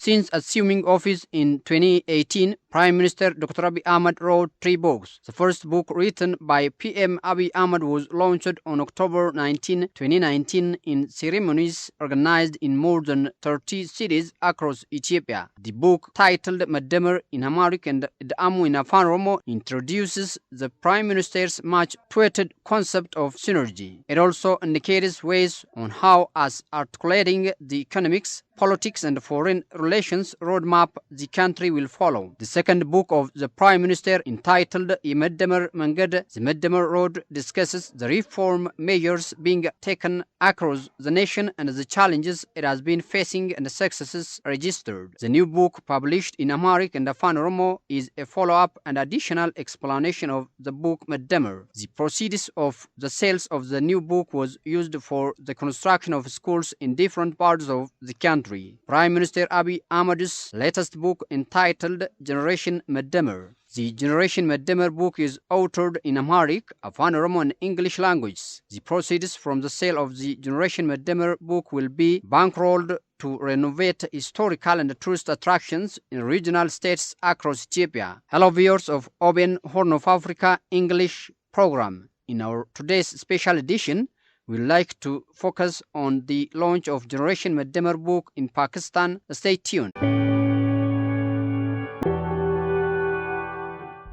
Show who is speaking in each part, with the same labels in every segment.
Speaker 1: Since assuming office in 2018, Prime Minister Dr. Abiy Ahmed wrote 3 books. The first book, written by PM Abiy Ahmed, was launched on October 19, 2019 in ceremonies organized in more than 30 cities across Ethiopia. The book, titled Medemer in Amharic and Ida'amu in Afaan Oromo, introduces the Prime Minister's much tweeted concept of synergy. It also indicates ways on how, as articulating the economics, politics and foreign relations roadmap the country will follow. The second book of the Prime Minister, entitled Medemer Mangad, the Medemer Road, discusses the reform measures being taken across the nation and the challenges it has been facing and the successes registered. The new book, published in Amharic and Afaan Oromo, is a follow-up and additional explanation of the book Medemer. The proceeds of the sales of the new book was used for the construction of schools in different parts of the country. Prime Minister Abiy Ahmed's latest book, entitled Generation Medemer. The Generation Medemer book is authored in Amharic, Afaan Oromo and English languages. The proceeds from the sale of the Generation Medemer book will be bankrolled to renovate historical and tourist attractions in regional states across Ethiopia. Hello viewers of OBN Horn of Africa English program. In our today's special edition, we like to focus on the launch of Generation Medemer book in Pakistan. Stay tuned.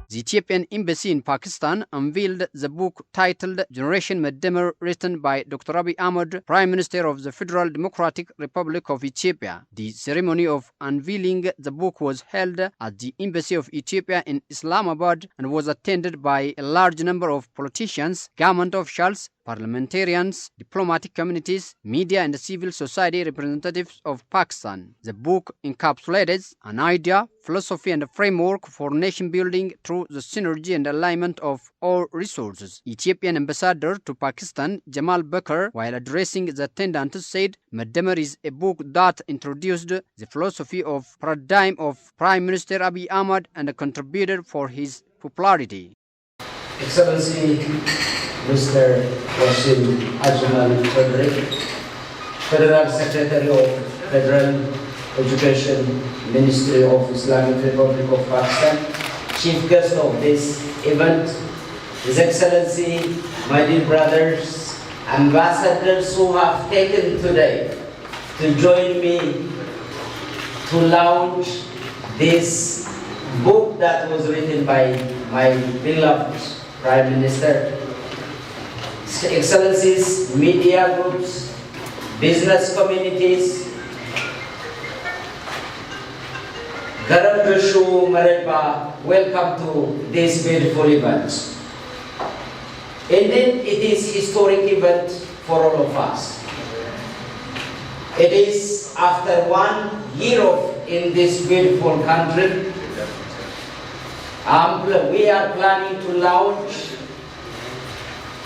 Speaker 1: The Ethiopian Embassy in Pakistan unveiled the book titled Generation Medemer, written by Dr. Abiy Ahmed, Prime Minister of the Federal Democratic Republic of Ethiopia. The ceremony of unveiling the book was held at the Embassy of Ethiopia in Islamabad and was attended by a large number of politicians, government officials, parliamentarians, diplomatic communities, media and civil society representatives of Pakistan. The book encapsulates an idea, philosophy and a framework for nation building through the synergy and alignment of all resources. Ethiopian Ambassador to Pakistan, Jemal Beker, while addressing the attendants, said Medemer is a book that introduced the philosophy of paradigm of Prime Minister Abiy Ahmed and contributed for his popularity.
Speaker 2: Excellency Mr. Wasim Ajmal Frederick, Federal Secretary of Federal Education Ministry of Islamic Republic of Pakistan, Chief Guest of this event, His Excellency, my dear brothers, ambassadors who have taken today to join me to launch this book that was written by my beloved Prime Minister, Excellencies, media groups, business communities, Garabashu Mareba, welcome to this beautiful event. Indeed, it is a historic event for all of us. It is after 1 year in this beautiful country. We are planning to launch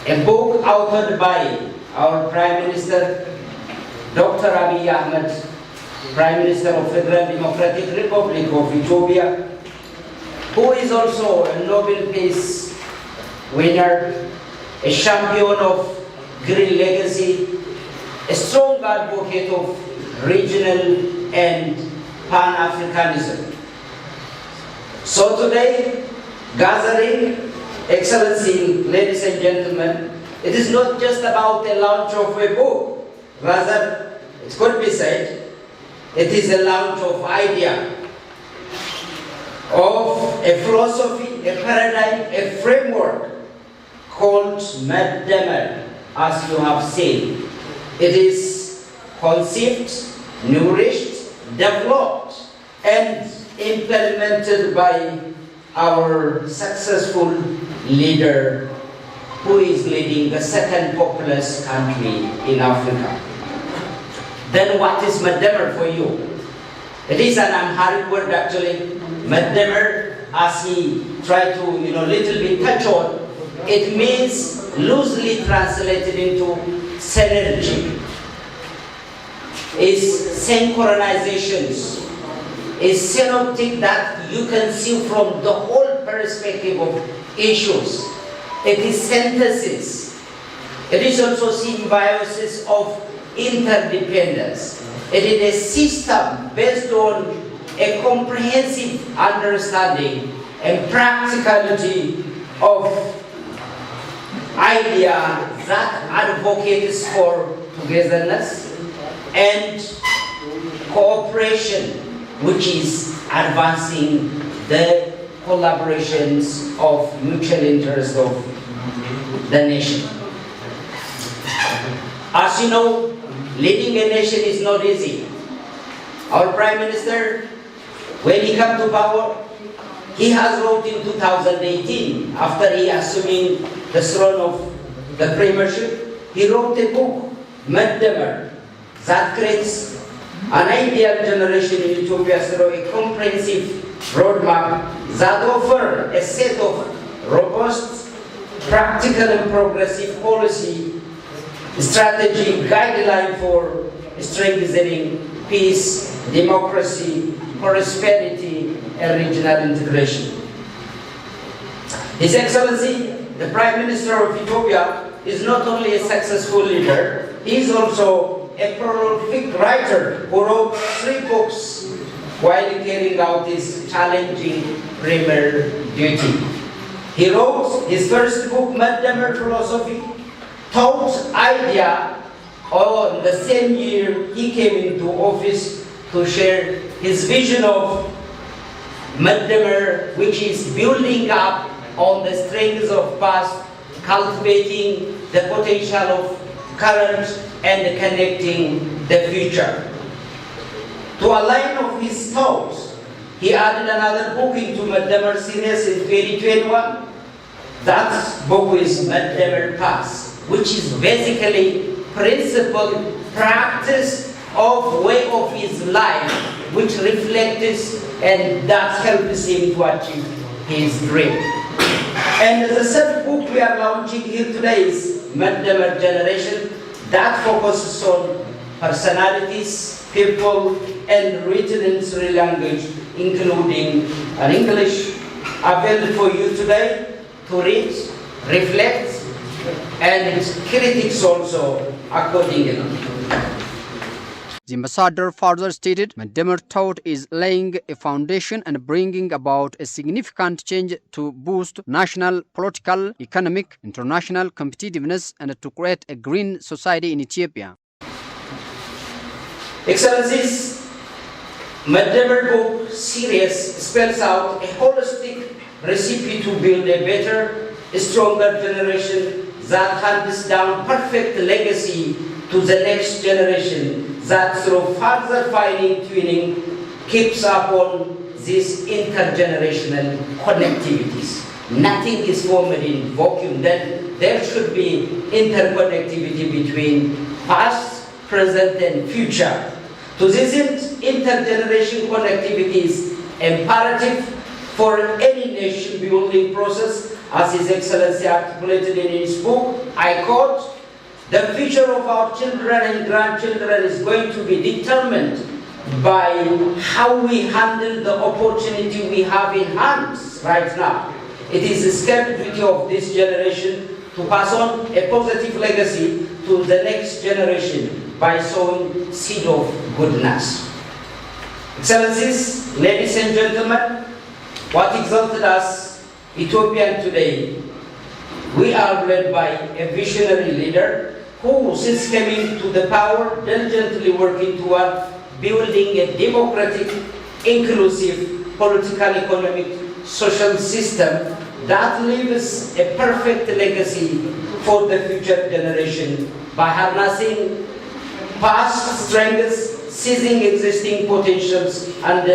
Speaker 2: a book authored by our Prime Minister, Dr. Abiy Ahmed, Prime Minister of Federal Democratic Republic of Ethiopia, who is also a Nobel Peace winner, a champion of green legacy, a strong advocate of regional and Pan-Africanism. So today, gathering, Excellency, ladies and gentlemen, it is not just about the launch of a book. Rather, it could be said, it is a launch of idea, of a philosophy, a paradigm, a framework called Medemer, as you have seen. It is conceived, nourished, developed, and implemented by our successful leader who is leading the second populous country in Africa. Then what is Medemer for you? It is an Amharic word actually. Medemer, as he tried to little bit touch on, it means loosely translated into synergy. Is synchronizations. Is synoptic that you can see from the whole perspective of issues. It is synthesis. It is also symbiosis of interdependence. It is a system based on a comprehensive understanding and practicality of idea that advocates for togetherness and cooperation, which is advancing the collaborations of mutual interest of the nation. As you know, leading a nation is not easy. Our Prime Minister, when he came to power, he has wrote in 2018, after he assuming the throne of the premiership, he wrote a book, Medemer, that creates an ideal generation in Ethiopia through a comprehensive roadmap that offers a set of robust, practical and progressive policy strategy guideline for strengthening peace, democracy, prosperity, and regional integration. His Excellency, the Prime Minister of Ethiopia, is not only a successful leader, he is also a prolific writer who wrote 3 books while carrying out his challenging premier duty. He wrote his first book, Medemer Philosophy, thought idea on the same year he came into office to share his vision of Medemer, which is building up on the strengths of past, cultivating the potential of current and connecting the future. To align of his thoughts, he added another book into Medemer series in 2021. That book is Medemer Paths, which is basically principle, practice of way of his life, which reflects and that helps him to achieve his dream. And the third book we are launching here today is Medemer Generation, that focuses on personalities, people, and written in Sri language, including an English, available for you today to read, reflect, and critics also accordingly.
Speaker 1: The ambassador further stated, Medemer thought is laying a foundation and bringing about a significant change to boost national, political, economic, international competitiveness and to create a green society in Ethiopia.
Speaker 2: Excellencies, Medemer book series spells out a holistic recipe to build a better, stronger generation that hands down perfect legacy to the next generation that through further fine-tuning keeps up on these intergenerational connectivities. Nothing is formed in vacuum. Then there should be interconnectivity between past, present, and future. To this end, intergeneration connectivity is imperative for any nation building process, as His Excellency articulated in his book. I quote, "The future of our children and grandchildren is going to be determined by how we handle the opportunity we have in hands right now. It is the scared duty of this generation to pass on a positive legacy to the next generation by sowing seed of goodness." Excellencies, ladies and gentlemen, what exalted us, Ethiopian today, we are led by a visionary leader who, since coming to the power, diligently working toward building a democratic, inclusive, political, economic, social system that leaves a perfect legacy for the future generation by harnessing past strengths, seizing existing potentials, and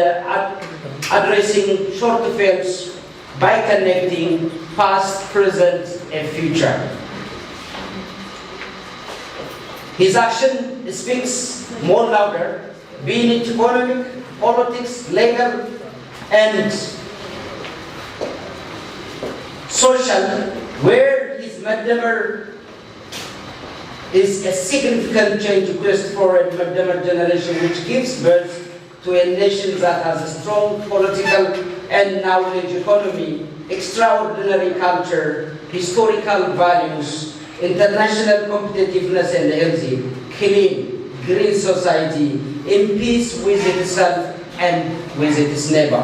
Speaker 2: addressing shortfalls by connecting past, present, and future. His action speaks more louder, be it economic, politics, legal, and social, where his Medemer is a significant change quest for a Medemer generation which gives birth to a nation that has a strong political and knowledge economy, extraordinary culture, historical values, international competitiveness and healthy, clean, green society, in peace with itself and with its neighbor.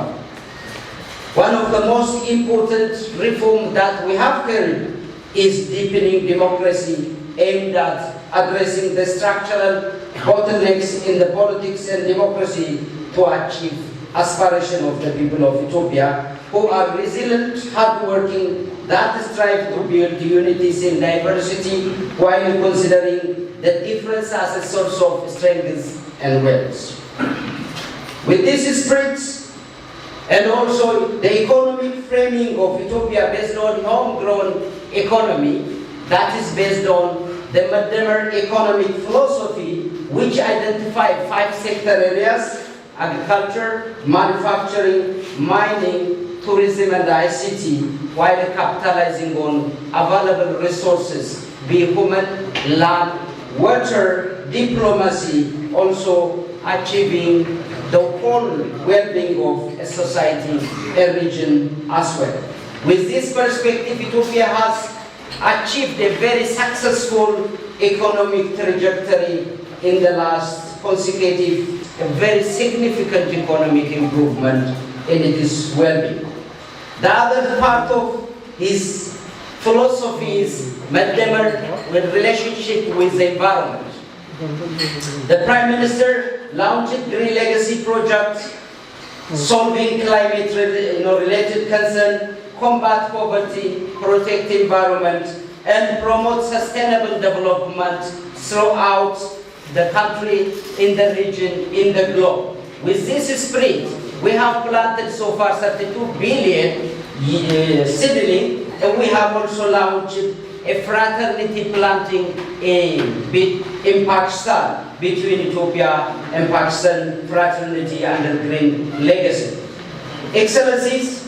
Speaker 2: One of the most important reforms that we have carried is deepening democracy aimed at addressing the structural bottlenecks in the politics and democracy to achieve aspiration of the people of Ethiopia, who are resilient, hardworking, that strive to build unities in diversity while considering the difference as a source of strength and wealth. With this spirit, and also the economic framing of Ethiopia based on homegrown economy, that is based on the Medemer economic philosophy, which identified 5 sector areas: agriculture, manufacturing, mining, tourism, and ICT, while capitalizing on available resources, be human, land, water, diplomacy, also achieving the whole well-being of a society, a region as well. With this perspective, Ethiopia has achieved a very successful economic trajectory in the last consecutive, a very significant economic improvement in its well-being. The other part of his philosophy is Medemer with relationship with the environment. The Prime Minister launched Green Legacy Project, solving climate-related concern, combat poverty, protect environment, and promote sustainable development throughout the country, in the region, in the globe. With this spirit, we have planted so far 32 billion seedling, and we have also launched a fraternity planting in Pakistan between Ethiopia and Pakistan, fraternity under Green Legacy. Excellencies,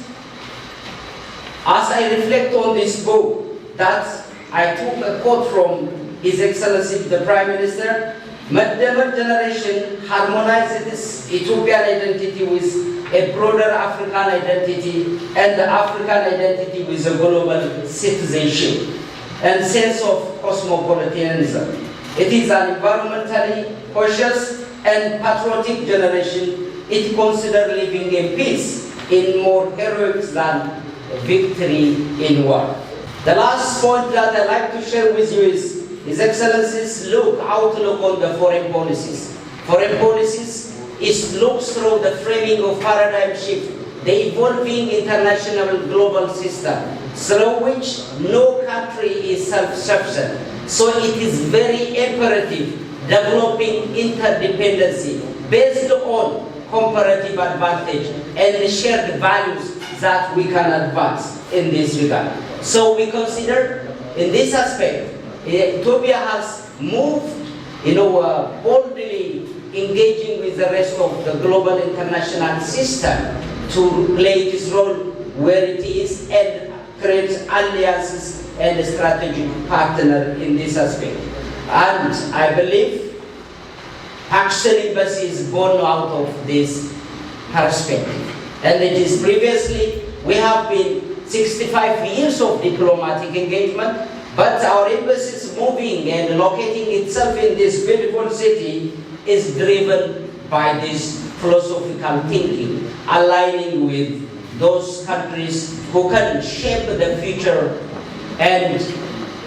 Speaker 2: as I reflect on this book, that I took a quote from His Excellency the Prime Minister, Medemer generation harmonizes its Ethiopian identity with a broader African identity and the African identity with a global citizenship and sense of cosmopolitanism. It is an environmentally cautious and patriotic generation. It considers living in peace in more heroics than victory in war. The last point that I'd like to share with you is His Excellency's outlook on the foreign policies. Foreign policies looks through the framing of paradigm shift, the evolving international global system, through which no country is self-sufficient. So it is very imperative developing interdependency based on comparative advantage and shared values that we can advance in this regard. So we consider in this aspect, Ethiopia has moved, boldly engaging with the rest of the global international system to play its role where it is and create alliances and a strategic partner in this aspect. And I believe Pakistan Embassy is born out of this perspective. And it is previously, we have been 65 years of diplomatic engagement, but our embassy is moving and locating itself in this beautiful city is driven by this philosophical thinking, aligning with those countries who can shape the future and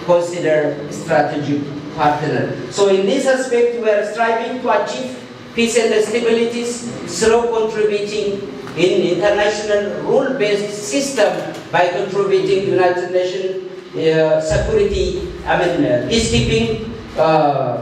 Speaker 2: consider strategic partner. So in this aspect, we are striving to achieve peace and stability through contributing in international rule-based system by contributing United Nations peacekeeping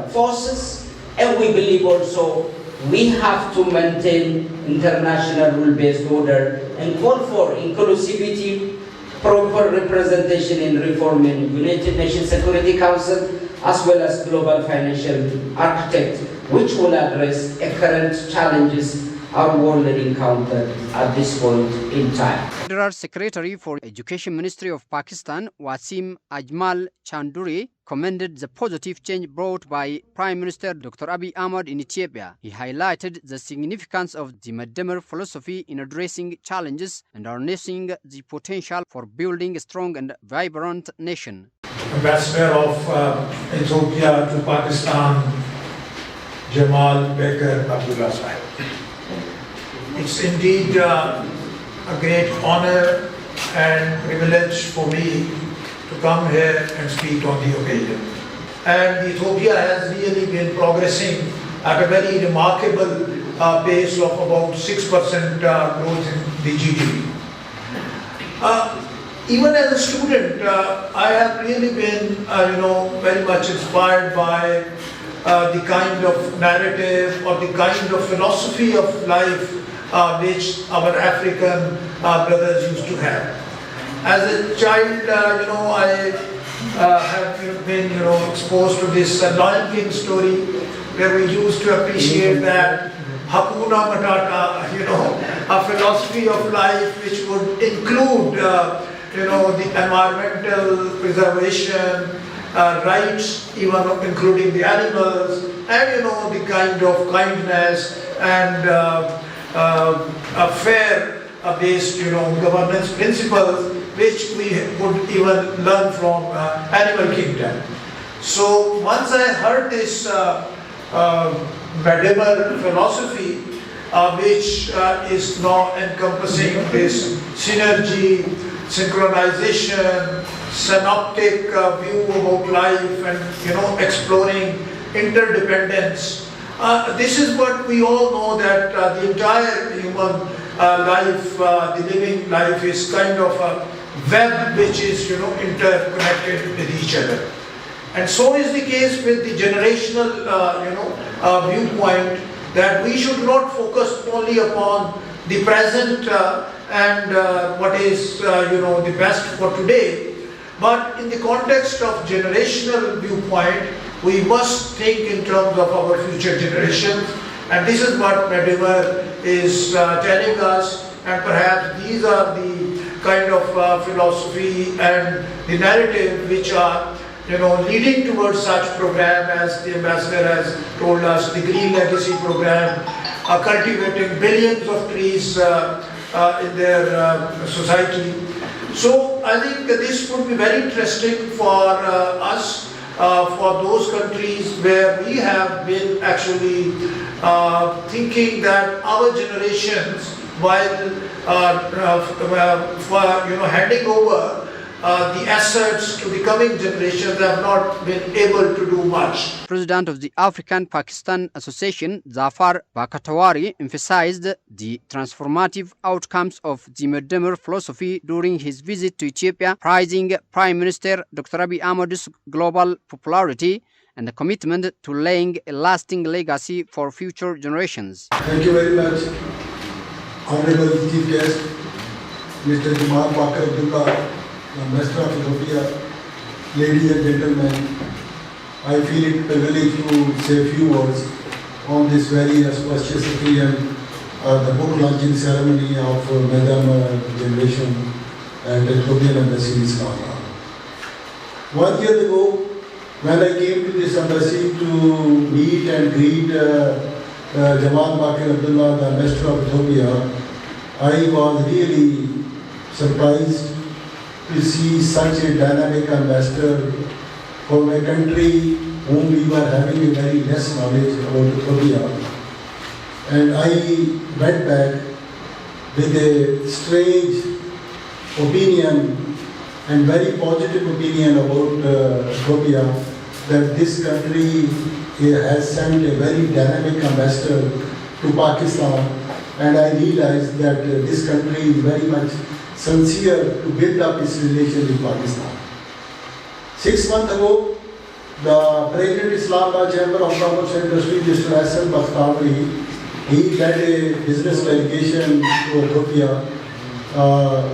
Speaker 2: forces, and we believe also we have to maintain international rule-based order and call for inclusivity, proper representation in reforming United Nations Security Council, as well as global financial architect, which will address current challenges our world encountered at this point in time.
Speaker 1: Federal Secretary for Education Ministry of Pakistan, Wasim Ajmal Chanduri, commended the positive change brought by Prime Minister Dr. Abiy Ahmed in Ethiopia. He highlighted the significance of the Medemer philosophy in addressing challenges and harnessing the potential for building a strong and vibrant nation.
Speaker 3: Ambassador of Ethiopia to Pakistan, Jemal Beker Abdullah Sahib. It's indeed a great honor and privilege for me to come here and speak on the occasion. And Ethiopia has really been progressing at a very remarkable pace of about 6% growth in the GDP. Even as a student, I have really been, very much inspired by the kind of narrative or the kind of philosophy of life which our African brothers used to have. As a child, I have been, exposed to this Lion King story, where we used to appreciate that Hakuna Matata, a philosophy of life which would include, the environmental preservation, rights, even including the animals, and the kind of kindness and a fair-based, governance principles which we could even learn from animal kingdom. So once I heard this Medemer philosophy, which is now encompassing this synergy, synchronization, synoptic view about life, and exploring interdependence. This is what we all know, that the entire human life, the living life, is kind of a web which is interconnected with each other. And so is the case with the generational viewpoint, that we should not focus only upon the present and what is the best for today, but in the context of generational viewpoint, we must think in terms of our future generations. And this is what Medemer is telling us, and perhaps these are the kind of philosophy and the narrative which are leading towards such program as the ambassador has told us, the Green Legacy program, cultivating billions of trees in their society. So I think this would be very interesting for us, for those countries where we have been actually thinking that our generations, while handing over the assets to the coming generations, have not been able to do much.
Speaker 1: President of the African Pakistan Association, Zafar Bakatawari, emphasized the transformative outcomes of the Medemer philosophy during his visit to Ethiopia, praising Prime Minister Dr. Abiy Ahmed's global popularity and the commitment to laying a lasting legacy for future generations.
Speaker 4: Thank you very much, Honorable Chief Guest, Mr. Jemal Beker, Ambassador of Ethiopia, ladies and gentlemen. I feel it a privilege to say a few words on this very auspicious occasion, the book launching ceremony of Medemer Generation at the Ethiopian Embassy in Islamabad. 1 year ago, when I came to this embassy to meet and greet Jemal Beker Abdullah, the Ambassador of Ethiopia, I was really surprised to see such a dynamic ambassador from a country whom we were having a very less knowledge about Ethiopia. And I went back with a strange opinion and very positive opinion about Ethiopia, that this country has sent a very dynamic ambassador to Pakistan, and I realized that this country is very much sincere to build up its relation with Pakistan. 6 months ago, the President Islamabad Chamber of Commerce and Industry, Mr. S.M. Bakhtawari, he led a business delegation to Ethiopia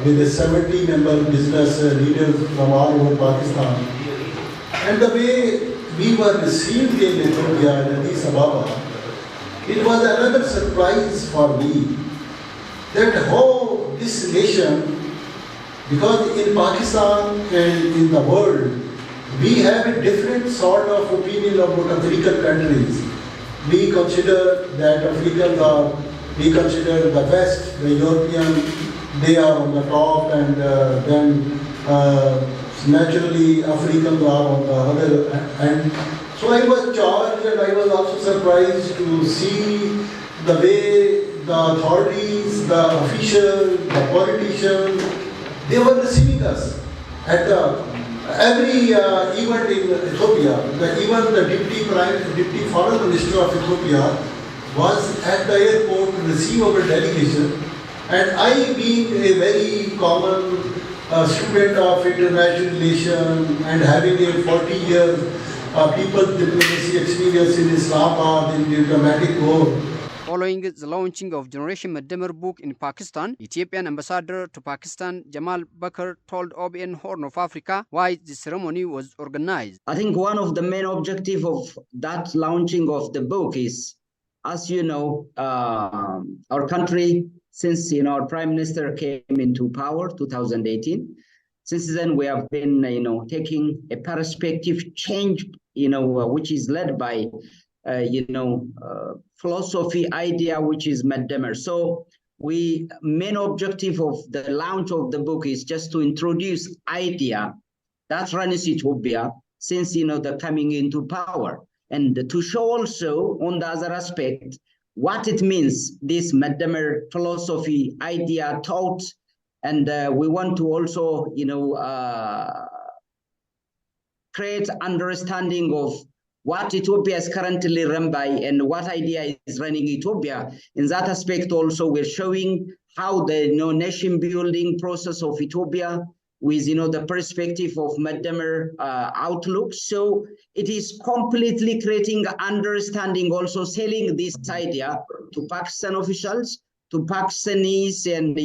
Speaker 4: with a 70-member business leaders from all over Pakistan. And the way we were received in Ethiopia and Addis Ababa, it was another surprise for me that how this nation, because in Pakistan and in the world, we have a different sort of opinion about African countries. We consider that we consider the West, the European, they are on the top, and then naturally Africans are on the other end. So So I was charged, and I was also surprised to see the way the authorities, the officials, the politicians, they were receiving us at every event in Ethiopia. Even the deputy foreign minister of Ethiopia was at the airport to receive our delegation. And I, being a very common student of international relations and having a 40 years people diplomacy experience in Islamabad, in diplomatic corps.
Speaker 1: Following the launching of Generation Medemer book in Pakistan, Ethiopian Ambassador to Pakistan Jemal Beker told OBN Horn of Africa why the ceremony was organized.
Speaker 5: I think one of the main objectives of that launching of the book is, as you know, our country, since our Prime Minister came into power 2018, since then we have been taking a perspective change, which is led by philosophy idea, which is Medemer. So main objective of the launch of the book is just to introduce idea that runs Ethiopia since the coming into power, and to show also on the other aspect what it means, this Medemer philosophy idea taught, and we want to also create understanding of what Ethiopia is currently run by and what idea is running Ethiopia. In that aspect also, we're showing how the nation building process of Ethiopia with the perspective of Medemer outlook. So it is completely creating understanding, also selling this idea to Pakistan officials, to Pakistanis and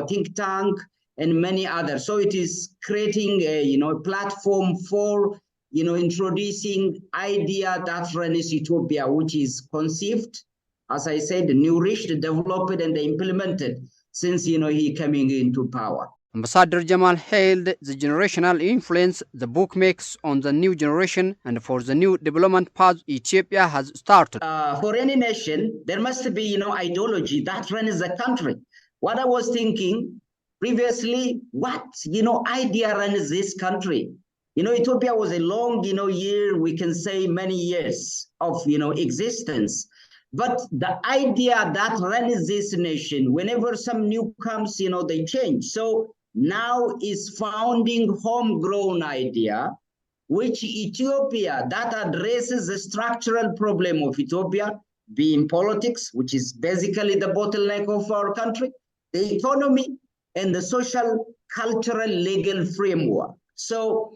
Speaker 5: think tank and many others. So it is creating a platform for introducing idea that runs Ethiopia, which is conceived, as I said, nourished, developed, and implemented since he coming into power.
Speaker 1: Ambassador Jemal hailed the generational influence the book makes on the new generation and for the new development path Ethiopia has started.
Speaker 5: For any nation, there must be ideology that runs the country. What I was thinking previously, what idea runs this country? Ethiopia was a long, year, we can say many years of, existence. But the idea that runs this nation, whenever some new comes, they change. So now is founding homegrown idea, which Ethiopia, that addresses the structural problem of Ethiopia, being politics, which is basically the bottleneck of our country, the economy, and the social, cultural, legal framework. So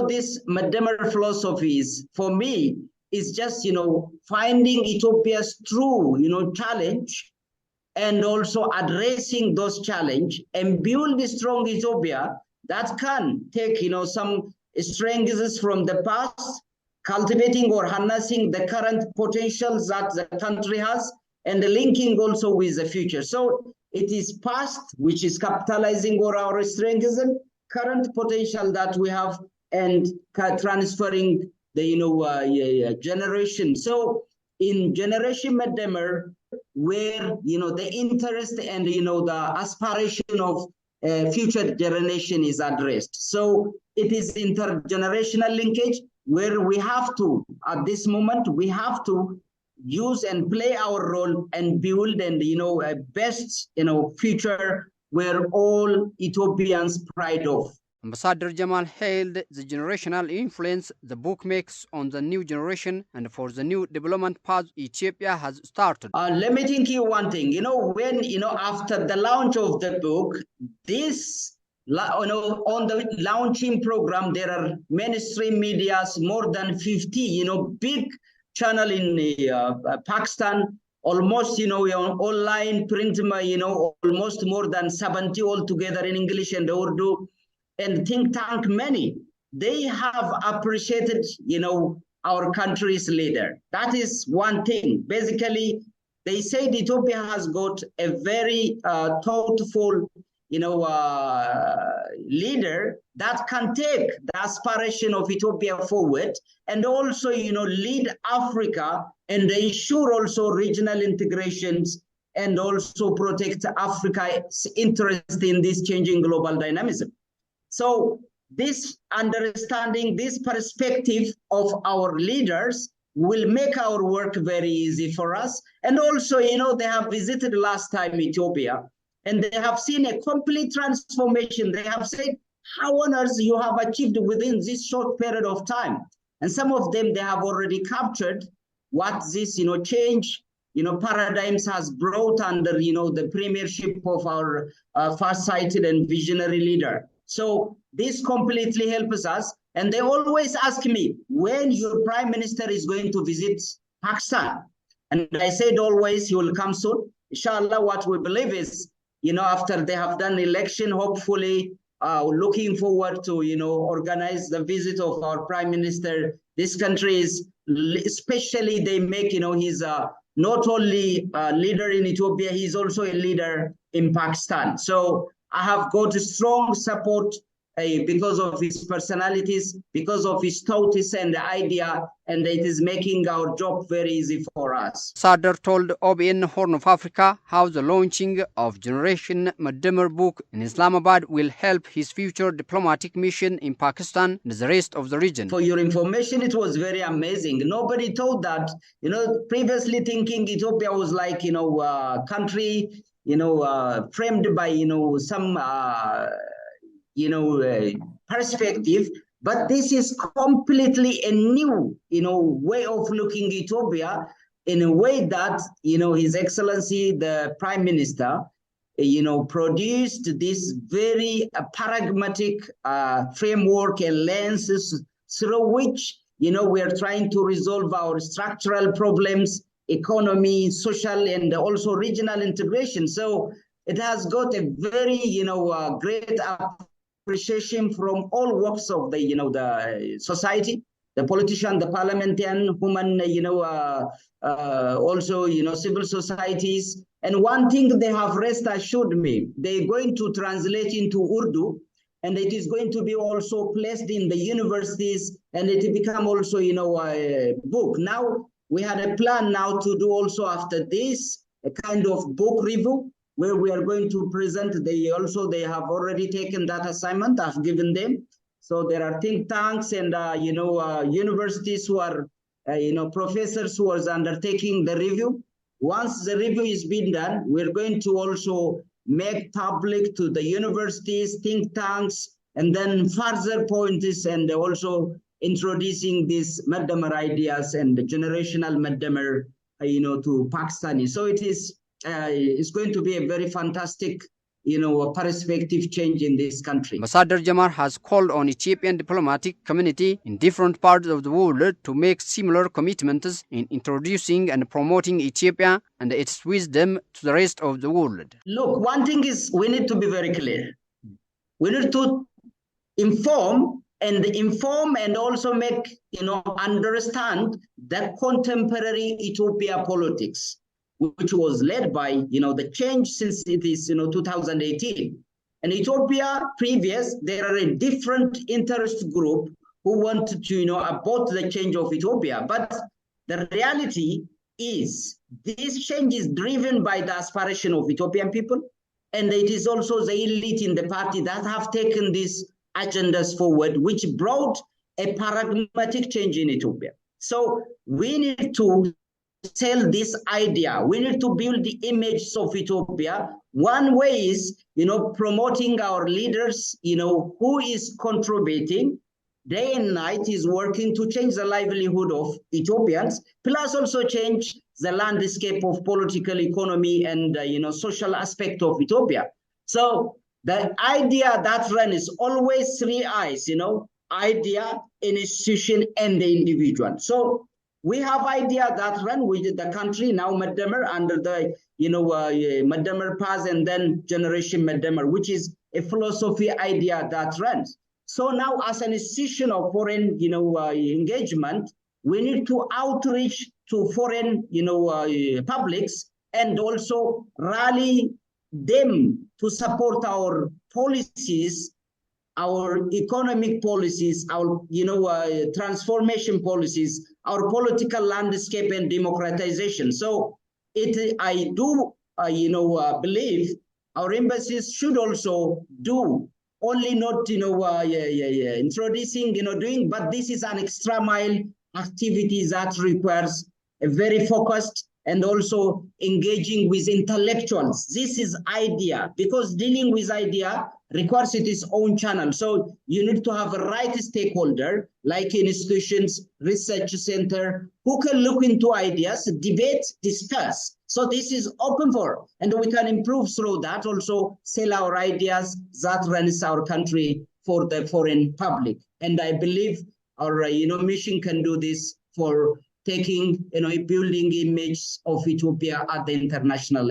Speaker 5: this Medemer philosophies, for me, is just, finding Ethiopia's true, challenge and also addressing those challenges and build a strong Ethiopia that can take, some strengths from the past, cultivating or harnessing the current potentials that the country has and linking also with the future. So it is past, which is capitalizing on our strengths, and current potential that we have, and transferring the generation. So in Generation Medemer, where the interest and the aspiration of future generation is addressed. So it is intergenerational linkage where we have to, at this moment, we have to use and play our role and build and a best future where all Ethiopians pride of.
Speaker 1: Ambassador Jemal hailed the generational influence the book makes on the new generation and for the new development path Ethiopia has started.
Speaker 5: Let me think you one thing. When after the launch of the book, this on the launching program, there are mainstream medias, more than 50 big channel in Pakistan, almost online print, almost more than 70 altogether in English and Urdu. And think tank many, they have appreciated, our country's leader. That is one thing. Basically, they said Ethiopia has got a very thoughtful, leader that can take the aspiration of Ethiopia forward and also, lead Africa and ensure also regional integrations and also protect Africa's interest in this changing global dynamism. So this understanding, this perspective of our leaders will make our work very easy for us. And also, they have visited last time Ethiopia, and they have seen a complete transformation. They have said how on earth you have achieved within this short period of time. And some of them, they have already captured what this, change, paradigms has brought under, the premiership of our far-sighted and visionary leader. So this completely helps us. And they always ask me, when your prime minister is going to visit Pakistan? And I said always, he will come soon. Inshallah, what we believe is, after they have done election, hopefully, looking forward to, organize the visit of our prime minister. This country is, especially they make, he's not only a leader in Ethiopia, he's also a leader in Pakistan. So I have got a strong support because of his personalities, because of his thoughts and the idea, and it is making our job very easy for us.
Speaker 1: Ambassador told OBN Horn of Africa how the launching of Generation Medemer book in Islamabad will help his future diplomatic mission in Pakistan and the rest of the region.
Speaker 5: For your information, it was very amazing. Nobody thought that, previously thinking Ethiopia was like, a country, framed by, some perspective, but this is completely a new, way of looking Ethiopia, in a way that, His Excellency, the Prime Minister, produced this very pragmatic framework and lenses through which, we are trying to resolve our structural problems, economy, social, and also regional integration. So it has got a very, great appreciation from all walks of the, the society, the politician, the parliamentarian, human, also, civil societies. And one thing they have rest assured me, they're going to translate into Urdu, and it is going to be also placed in the universities, and it will become also, a book. Now, we had a plan now to do also after this, a kind of book review, where we are going to present. They have already taken that assignment. I've given them. So there are think tanks and universities who are professors who are undertaking the review. Once the review is being done, we're going to also make public to the universities, think tanks, and then further points, and also introducing these Medemer ideas and the generational Medemer, to Pakistani. So it is. It's going to be a very fantastic, perspective change in this country.
Speaker 1: Ambassador Jemal has called on Ethiopian diplomatic community in different parts of the world to make similar commitments in introducing and promoting Ethiopia and its wisdom to the rest of the world.
Speaker 5: Look, one thing is we need to be very clear. We need to inform and also make, understand the contemporary Ethiopia politics, which was led by, the change since it is, 2018. And Ethiopia previous, there are a different interest group who want to, abort the change of Ethiopia. But the reality is this change is driven by the aspiration of Ethiopian people. And it is also the elite in the party that have taken these agendas forward, which brought a pragmatic change in Ethiopia. So we need to sell this idea. We need to build the image of Ethiopia. One way is, promoting our leaders, who is contributing day and night, is working to change the livelihood of Ethiopians, plus also change the landscape of political economy and, social aspect of Ethiopia. So the idea that runs is always three eyes, idea, institution, and the individual. So we have idea that run with the country now Medemer under the Medemer path, and then Generation Medemer, which is a philosophy idea that runs. So now as an institution of foreign engagement, we need to outreach to foreign publics and also rally them to support our policies, our economic policies, our transformation policies, our political landscape and democratization. So I do believe our embassies should also do only not, introducing, doing, but this is an extra mile activity that requires a very focused and also engaging with intellectuals. This is idea, because dealing with idea requires its own channel. So you need to have a right stakeholder, like institutions, research center, who can look into ideas, debate, discuss. So this is open for, and we can improve through that, also sell our ideas that runs our country for the foreign public. And I believe our mission can do this for taking, building image of Ethiopia at the international level.